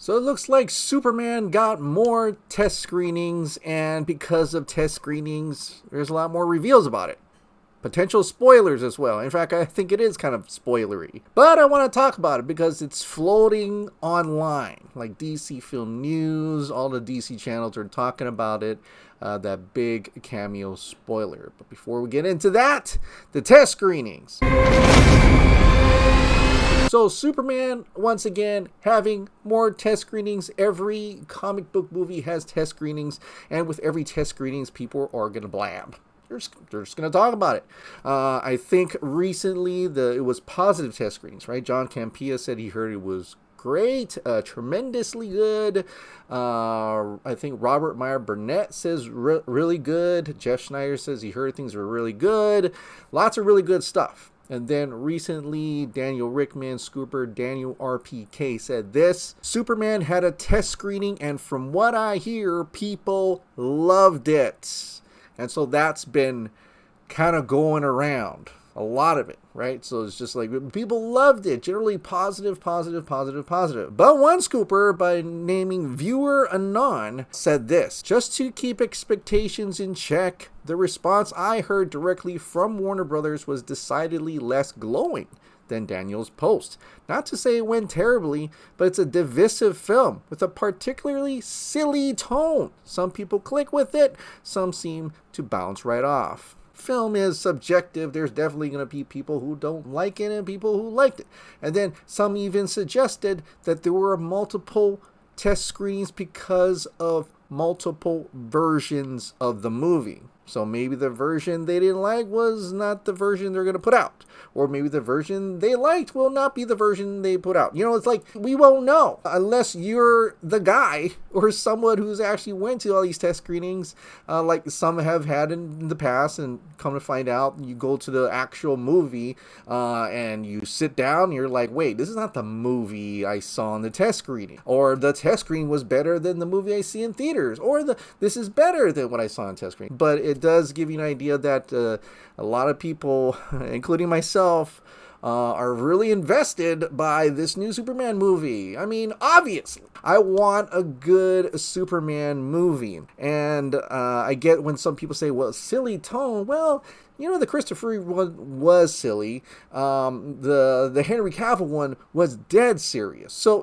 So it looks like Superman got more test screenings, and because of test screenings, there's a lot more reveals about it. Potential spoilers as well. In fact, I think it is kind of spoilery. But I want to talk about it because it's floating online. Like DC Film News, all the DC channels are talking about it. That big cameo spoiler. But before we get into that, the test screenings. So Superman, once again, having more test screenings. Every comic book movie has test screenings, and with every test screenings, people are going to blab. They're just going to talk about it. I think recently it was positive test screenings, right? John Campea said he heard it was great, tremendously good. I think Robert Meyer Burnett says really good. Jeff Schneider says he heard things were really good. Lots of really good stuff. And then recently, Daniel Rickman, Scooper, Daniel RPK said this: Superman had a test screening, and from what I hear, people loved it. And so that's been kind of going around. A lot of it, right? So it's just like people loved it. Generally positive, positive, positive, positive. But one scooper by naming Viewer Anon said this: just to keep expectations in check, the response I heard directly from Warner Brothers was decidedly less glowing than Daniel's post. Not to say it went terribly, but it's a divisive film with a particularly silly tone. Some people click with it, some seem to bounce right off. Film is subjective. There's definitely going to be people who don't like it and people who liked it. And then some even suggested that there were multiple test screenings because of multiple versions of the movie. So maybe the version they didn't like was not the version they're going to put out. Or maybe the version they liked will not be the version they put out. You know, it's like, we won't know unless you're the guy or someone who's actually went to all these test screenings, like some have had in the past, and come to find out, you go to the actual movie and you sit down and you're like, wait, this is not the movie I saw in the test screening. Or the test screen was better than the movie I see in theaters. Or this is better than what I saw in test screen. But it does give you an idea that a lot of people, including myself, are really invested by this new Superman movie. I mean, obviously, I want a good Superman movie. And I get when some people say, well, silly tone. Well, you know, the Christopher one was silly. The Henry Cavill one was dead serious. So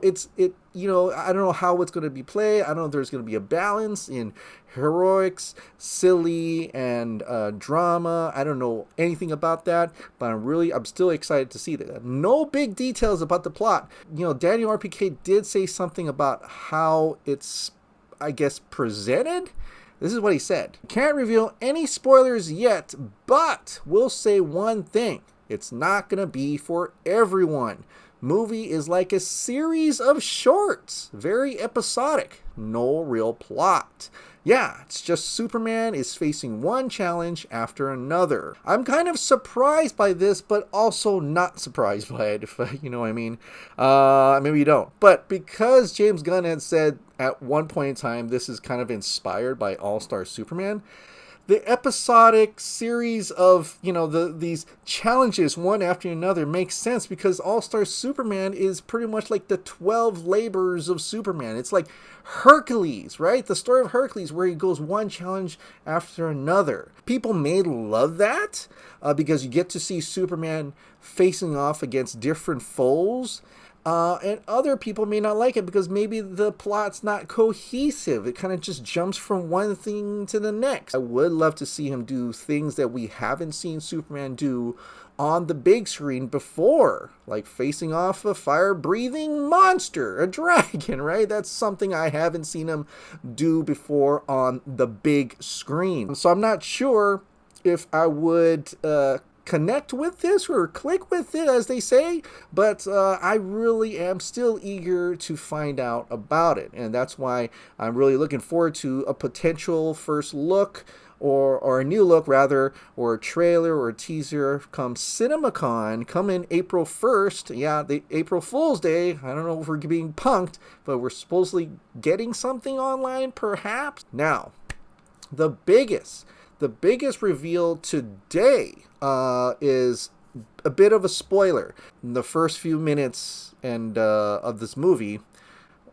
you know, I don't know how it's going to be played. I don't know if there's going to be a balance in heroics, silly, and drama. I don't know anything about that, but I'm still excited to see that. No big details about the plot. You know, Daniel RPK did say something about how it's, I guess, presented. This is what he said: can't reveal any spoilers yet, but we'll say one thing: it's not going to be for everyone. Movie is like a series of shorts, very episodic, no real plot. Yeah, it's just Superman is facing one challenge after another. I'm kind of surprised by this, but also not surprised by it, if you know what I mean. Maybe you don't. But because James Gunn had said at one point in time this is kind of inspired by All-Star Superman, the episodic series of, you know, these challenges one after another makes sense, because All-Star Superman is pretty much like the 12 labors of Superman. It's like Hercules, right? The story of Hercules, where he goes one challenge after another. People may love that because you get to see Superman facing off against different foes. And other people may not like it because maybe the plot's not cohesive. It kind of just jumps from one thing to the next. I would love to see him do things that we haven't seen Superman do on the big screen before, like facing off a fire-breathing monster, a dragon, right? That's something I haven't seen him do before on the big screen. So I'm not sure if I would connect with this or click with it, as they say, but I really am still eager to find out about it, and that's why I'm really looking forward to a potential first look, or a new look rather, or a trailer or a teaser come CinemaCon, come April 1st. Yeah, the April Fool's Day. I don't know if we're being punked, but we're supposedly getting something online perhaps. Now, the biggest reveal today is a bit of a spoiler. In the first few minutes of this movie,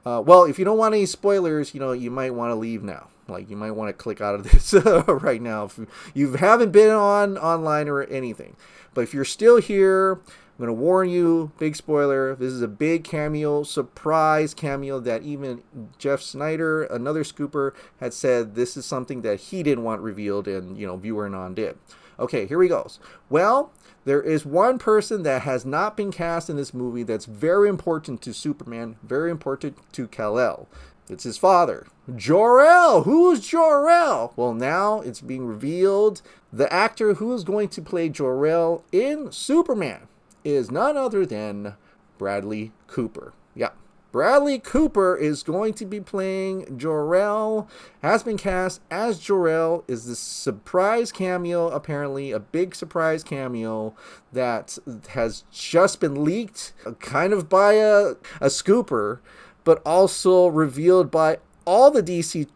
Well, if you don't want any spoilers, you might want to leave now. Like, you might want to click out of this right now if you haven't been online or anything. But if you're still here, I'm going to warn you, big spoiler, this is a big cameo, surprise cameo that even Jeff Snyder, another scooper, had said this is something that he didn't want revealed, and, Viewer Non did. Okay, here he goes. Well, there is one person that has not been cast in this movie that's very important to Superman, very important to Kal-El. It's his father, Jor-El. Who's Jor-El? Well, now it's being revealed. The actor who is going to play Jor-El in Superman is none other than Bradley Cooper. Yeah, Bradley Cooper is going to be playing Jor-El, has been cast as Jor-El, is this surprise cameo, apparently a big surprise cameo that has just been leaked, kind of by a scooper, but also revealed by all the DC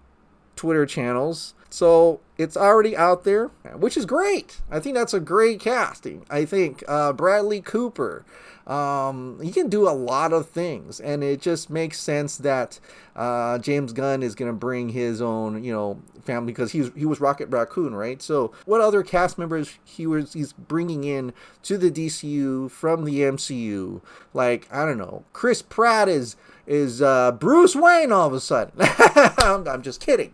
Twitter channels. So it's already out there, which is great. I think that's a great casting. I think Bradley Cooper, he can do a lot of things, and it just makes sense that James Gunn is going to bring his own, family, because he was Rocket Raccoon, right? So what other cast members he's bringing in to the DCU from the MCU? Like, I don't know, Chris Pratt is Bruce Wayne all of a sudden. I'm just kidding.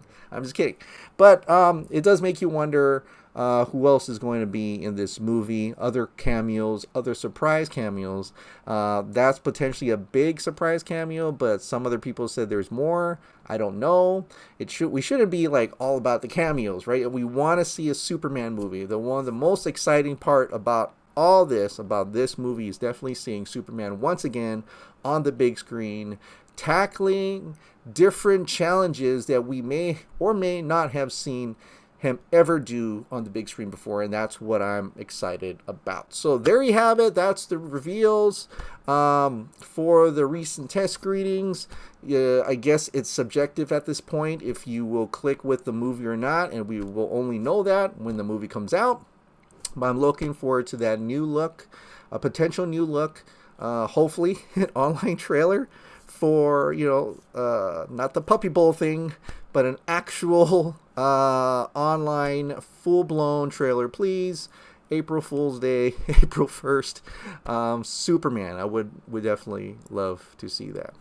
But it does make you wonder who else is going to be in this movie, other cameos, other surprise cameos. That's potentially a big surprise cameo, but some other people said there's more. I don't know. We shouldn't be like all about the cameos, right? We want to see a Superman movie. The most exciting part about all this, about this movie, is definitely seeing Superman once again on the big screen, tackling different challenges that we may or may not have seen him ever do on the big screen before, and that's what I'm excited about. So there you have it. That's the reveals for the recent test screenings. I guess it's subjective at this point if you will click with the movie or not, and we will only know that when the movie comes out. But I'm looking forward to that new look, a potential new look, hopefully an online trailer for, not the Puppy Bowl thing, but an actual online full-blown trailer, please. April Fool's Day, April 1st, Superman. I would definitely love to see that.